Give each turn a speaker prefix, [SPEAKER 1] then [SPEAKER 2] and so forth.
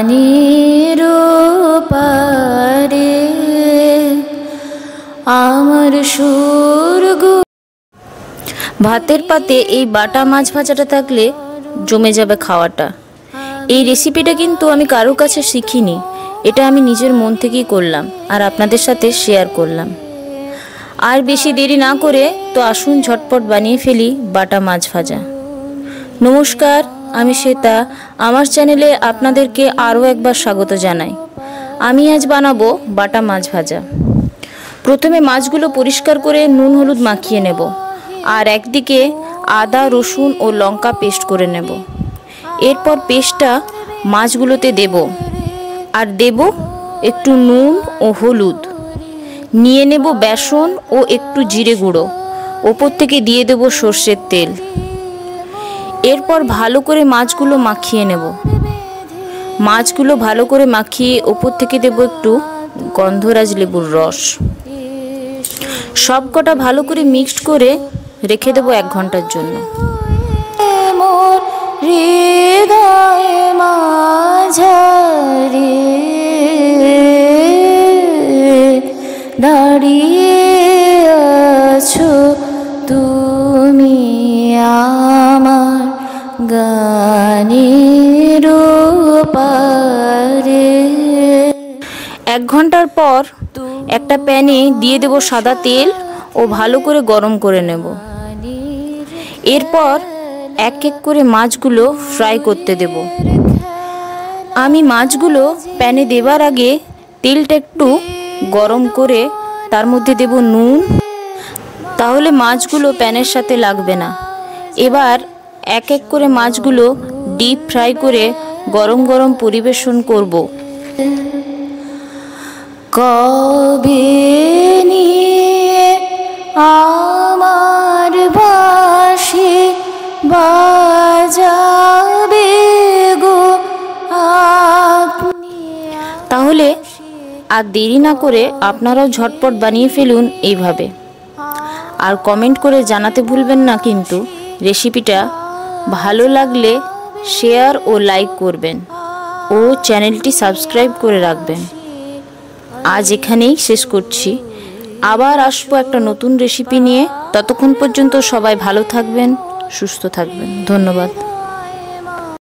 [SPEAKER 1] গানের পারে আমার স্বর্গ। ভাতের পাতে এই বাটা মাছ ভাজাটা থাকলে জমে যাবে খাওয়াটা। এই রেসিপিটা কিন্তু আমি কারোর কাছে শিখিনি, এটা আমি নিজের মন থেকেই করলাম আর আপনাদের সাথে শেয়ার করলাম। আর বেশি দেরি না করে তো আসুন ঝটপট বানিয়ে ফেলি বাটা মাছ ভাজা। নমস্কার, আমি শ্বেতা। আমার চ্যানেলে আপনাদেরকে আরও একবার স্বাগত জানাই। আমি আজ বানাবো বাটা মাছ ভাজা। প্রথমে মাছগুলো পরিষ্কার করে নুন হলুদ মাখিয়ে নেব, আর একদিকে আদা রসুন ও লঙ্কা পেস্ট করে নেব। এরপর পেস্টটা মাছগুলোতে দেব, আর দেব একটু নুন ও হলুদ। নিয়ে নেব বেসন ও একটু জিরে গুঁড়ো, ওপর থেকে দিয়ে দেব সর্ষের তেল। এরপর ভালো করে মাছগুলো মাখিয়ে নেব। মাছগুলো ভালো করে মাখিয়ে ওপর থেকে দেব একটু গন্ধরাজ লেবুর রস। সব কটা ভালো করে মিক্সড করে রেখে দেব 1 ঘন্টার জন্য। দাঁড়িয়ে আছো তুমি আমার গানের পারে। 1 ঘন্টার পর একটা প্যানে দিয়ে দেব সাদা তেল ও ভালো করে গরম করে নেব। এরপর এক এক করে মাছগুলো ফ্রাই করতে দেব। আমি মাছগুলো প্যানে দেবার আগে তেলটা একটু গরম করে তার মধ্যে দেব নুন, তাহলে মাছগুলো প্যানের সাথে লাগবে না। এবার এক এক করে মাছগুলো ডিপ ফ্রাই করে গরম গরম পরিবেশন করব। কবে নিয়ে আমার বাঁশি বাজাবে গো আপনি। তাহলে আর দেরি না করে আপনারাও ঝটপট বানিয়ে ফেলুন এইভাবে। আর কমেন্ট করে জানাতে ভুলবেন না কিন্তু রেসিপিটা ভালো লাগলে শেয়ার ও লাইক করবেন ও চ্যানেলটি সাবস্ক্রাইব করে রাখবেন। আজ এখানেই শেষ করছি, আবার আসবো একটা নতুন রেসিপি নিয়ে। ততক্ষণ পর্যন্ত সবাই ভালো থাকবেন, সুস্থ থাকবেন। ধন্যবাদ।